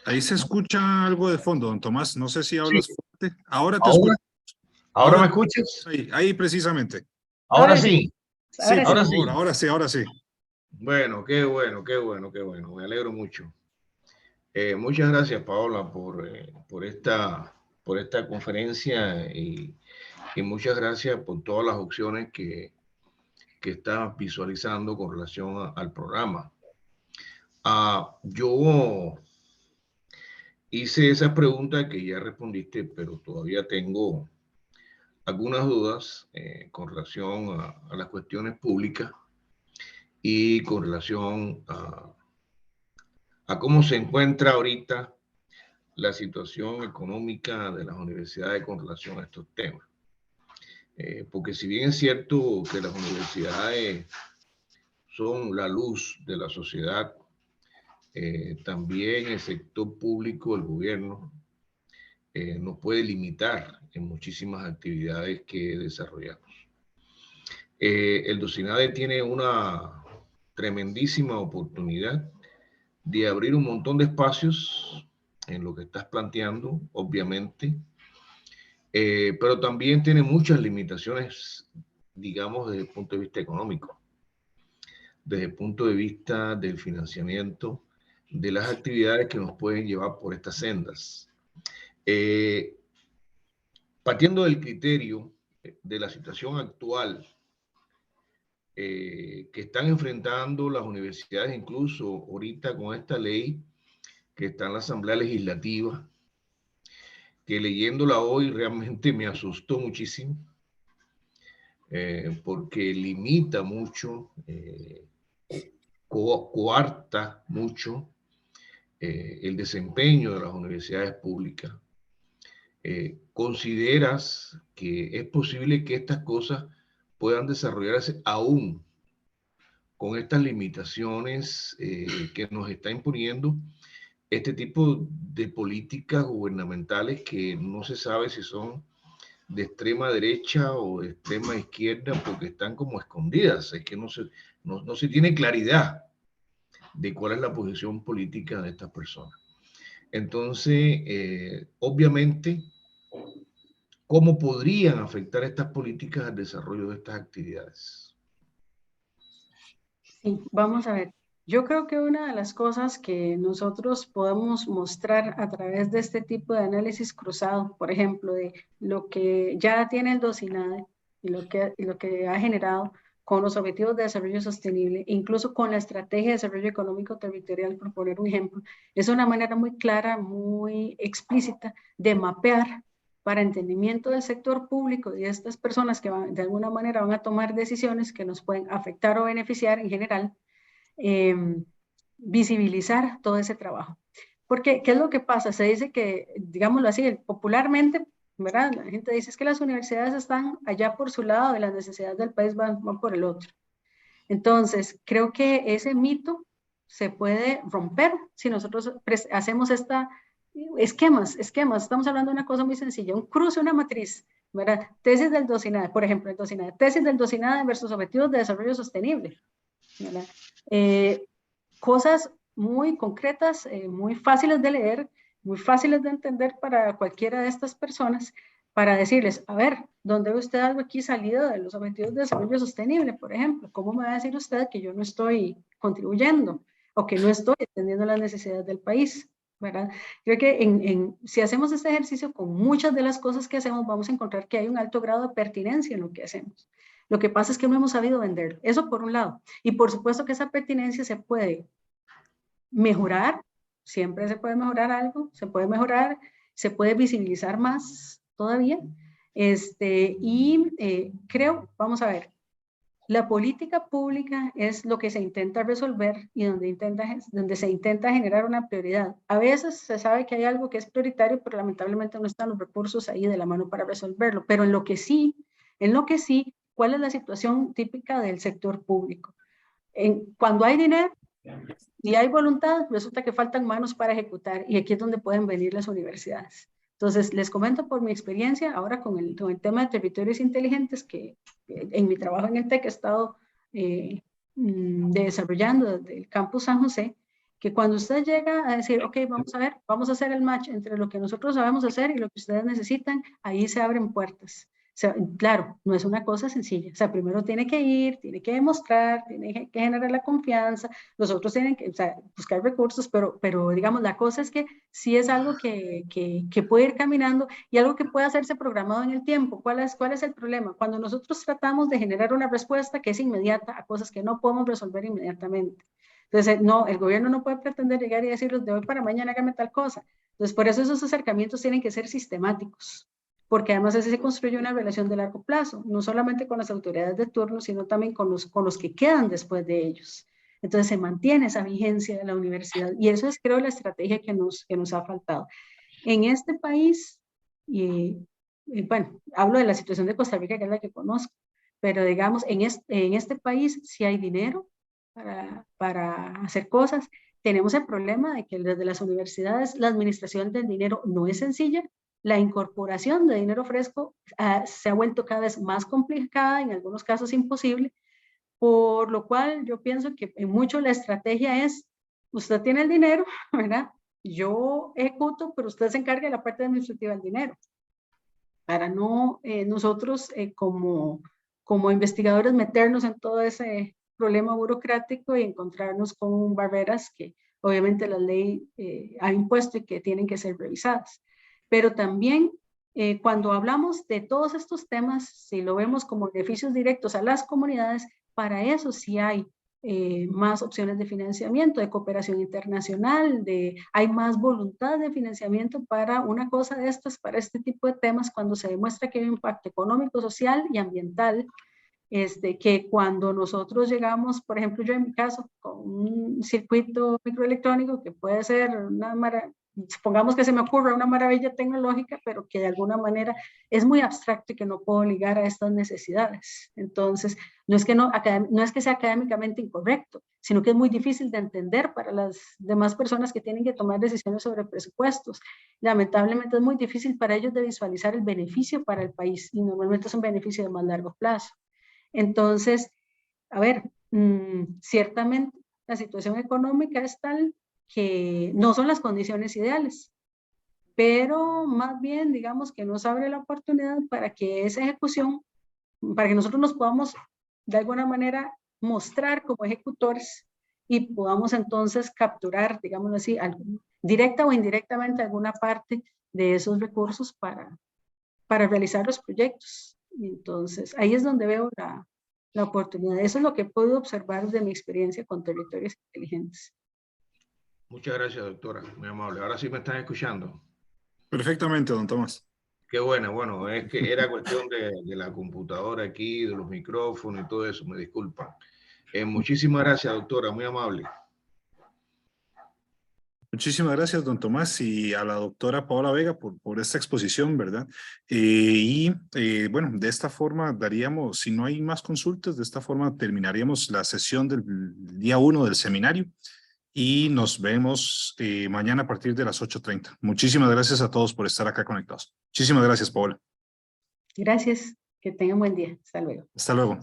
Ahí se escucha algo de fondo, don Tomás. No sé si Sí, hablas fuerte. Ahora te ahora, escucho. ahora me escuchas. Ahí precisamente. Ahora sí, Sí, por ahora sí. favor, sí. ahora sí. Bueno, qué bueno, qué bueno, qué bueno. Me alegro mucho. Muchas gracias, Paola, por esta conferencia y muchas gracias por todas las opciones que estás visualizando con relación al programa. Yo hice esa pregunta que ya respondiste, pero todavía tengo algunas dudas con relación a las cuestiones públicas y con relación a cómo se encuentra ahorita la situación económica de las universidades con relación a estos temas. Porque si bien es cierto que las universidades son la luz de la sociedad, también el sector público, el gobierno, nos puede limitar en muchísimas actividades que desarrollamos. El Docinade tiene una tremendísima oportunidad de abrir un montón de espacios en lo que estás planteando, obviamente, pero también tiene muchas limitaciones, digamos, desde el punto de vista económico, desde el punto de vista del financiamiento, de las actividades que nos pueden llevar por estas sendas. Partiendo del criterio de la situación actual que están enfrentando las universidades, incluso ahorita con esta ley que está en la Asamblea Legislativa, que leyéndola hoy realmente me asustó muchísimo, porque limita mucho, coarta mucho el desempeño de las universidades públicas. ¿Consideras que es posible que estas cosas puedan desarrollarse aún con estas limitaciones que nos está imponiendo este tipo de políticas gubernamentales que no se sabe si son de extrema derecha o de extrema izquierda porque están como escondidas? Es que no se tiene claridad de cuál es la posición política de estas personas. Entonces, obviamente, ¿cómo podrían afectar estas políticas al desarrollo de estas actividades? Sí, vamos a ver. Yo creo que una de las cosas que nosotros podemos mostrar a través de este tipo de análisis cruzado, por ejemplo, de lo que ya tiene el DOCINADE y lo que ha generado con los Objetivos de Desarrollo Sostenible, incluso con la Estrategia de Desarrollo Económico Territorial, por poner un ejemplo, es una manera muy clara, muy explícita de mapear para entendimiento del sector público y de estas personas que de alguna manera van a tomar decisiones que nos pueden afectar o beneficiar en general, visibilizar todo ese trabajo. Porque, ¿qué es lo que pasa? Se dice que, digámoslo así, popularmente, ¿verdad? La gente dice es que las universidades están allá por su lado y las necesidades del país van por el otro. Entonces, creo que ese mito se puede romper si nosotros hacemos esquemas, estamos hablando de una cosa muy sencilla, un cruce, una matriz, ¿verdad? Tesis del DOCINADE, por ejemplo, el DOCINADE, tesis del DOCINADE versus Objetivos de Desarrollo Sostenible, ¿verdad? Cosas muy concretas, muy fáciles de leer, muy fáciles de entender para cualquiera de estas personas, para decirles, a ver, ¿dónde ve usted algo aquí salido de los Objetivos de Desarrollo Sostenible, por ejemplo? ¿Cómo me va a decir usted que yo no estoy contribuyendo o que no estoy atendiendo las necesidades del país? ¿verdad? Creo que si hacemos este ejercicio con muchas de las cosas que hacemos, vamos a encontrar que hay un alto grado de pertinencia en lo que hacemos. Lo que pasa es que no hemos sabido venderlo. Eso por un lado. Y por supuesto que esa pertinencia se puede mejorar, siempre se puede mejorar algo, se puede mejorar, se puede visibilizar más todavía. Creo, vamos a ver, la política pública es lo que se intenta resolver y donde se intenta generar una prioridad. A veces se sabe que hay algo que es prioritario, pero lamentablemente no están los recursos ahí de la mano para resolverlo. Pero en lo que sí, ¿cuál es la situación típica del sector público? Cuando hay dinero y hay voluntad, resulta que faltan manos para ejecutar, y aquí es donde pueden venir las universidades. Entonces, les comento por mi experiencia ahora con el tema de territorios inteligentes, que en mi trabajo en el TEC he estado desarrollando desde el campus San José, que cuando usted llega a decir, ok, vamos a ver, vamos a hacer el match entre lo que nosotros sabemos hacer y lo que ustedes necesitan, ahí se abren puertas. O sea, claro, no es una cosa sencilla. O sea, primero tiene que ir, tiene que demostrar, tiene que generar la confianza, los otros tienen que, o sea, buscar recursos, pero digamos, la cosa es que sí es algo que puede ir caminando y algo que puede hacerse programado en el tiempo. ¿Cuál es el problema? Cuando nosotros tratamos de generar una respuesta que es inmediata a cosas que no podemos resolver inmediatamente. Entonces, no, el gobierno no puede pretender llegar y decirles de hoy para mañana hágame tal cosa. Entonces, por eso esos acercamientos tienen que ser sistemáticos, porque además así se construye una relación de largo plazo, no solamente con las autoridades de turno, sino también con los que quedan después de ellos. Entonces se mantiene esa vigencia de la universidad y eso es, creo, la estrategia que nos ha faltado. En este país, bueno, hablo de la situación de Costa Rica, que es la que conozco, pero digamos, en este país sí hay dinero para hacer cosas. Tenemos el problema de que desde las universidades la administración del dinero no es sencilla. La incorporación de dinero fresco se ha vuelto cada vez más complicada, en algunos casos imposible, por lo cual yo pienso que en mucho la estrategia es, usted tiene el dinero, ¿verdad? Yo ejecuto, pero usted se encarga de la parte administrativa del dinero, para no nosotros como investigadores meternos en todo ese problema burocrático y encontrarnos con barreras que obviamente la ley ha impuesto y que tienen que ser revisadas. Pero también cuando hablamos de todos estos temas, si lo vemos como beneficios directos a las comunidades, para eso sí hay más opciones de financiamiento, de cooperación internacional, hay más voluntad de financiamiento para una cosa de estas, para este tipo de temas, cuando se demuestra que hay un impacto económico, social y ambiental, que cuando nosotros llegamos, por ejemplo, yo en mi caso, con un circuito microelectrónico que puede ser supongamos que se me ocurra una maravilla tecnológica, pero que de alguna manera es muy abstracto y que no puedo ligar a estas necesidades. Entonces, no es que sea académicamente incorrecto, sino que es muy difícil de entender para las demás personas que tienen que tomar decisiones sobre presupuestos. Lamentablemente es muy difícil para ellos de visualizar el beneficio para el país y normalmente es un beneficio de más largo plazo. Entonces, a ver, ciertamente la situación económica es tal que no son las condiciones ideales, pero más bien digamos que nos abre la oportunidad para que esa ejecución, para que nosotros nos podamos de alguna manera mostrar como ejecutores y podamos entonces capturar, digámoslo así, directa o indirectamente alguna parte de esos recursos para realizar los proyectos. Entonces, ahí es donde veo la oportunidad. Eso es lo que puedo observar desde mi experiencia con territorios inteligentes. Muchas gracias, doctora. Muy amable. Ahora sí me están escuchando. Perfectamente, don Tomás. Qué bueno, es que era cuestión de la computadora aquí, de los micrófonos y todo eso, me disculpan. Muchísimas gracias, doctora, muy amable. Muchísimas gracias, don Tomás, y a la doctora Paola Vega por esta exposición, ¿verdad? Bueno, de esta forma daríamos, si no hay más consultas, de esta forma terminaríamos la sesión del día 1 del seminario y nos vemos mañana a partir de las 8:30. Muchísimas gracias a todos por estar acá conectados. Muchísimas gracias, Paola. Gracias, que tengan buen día. Hasta luego. Hasta luego.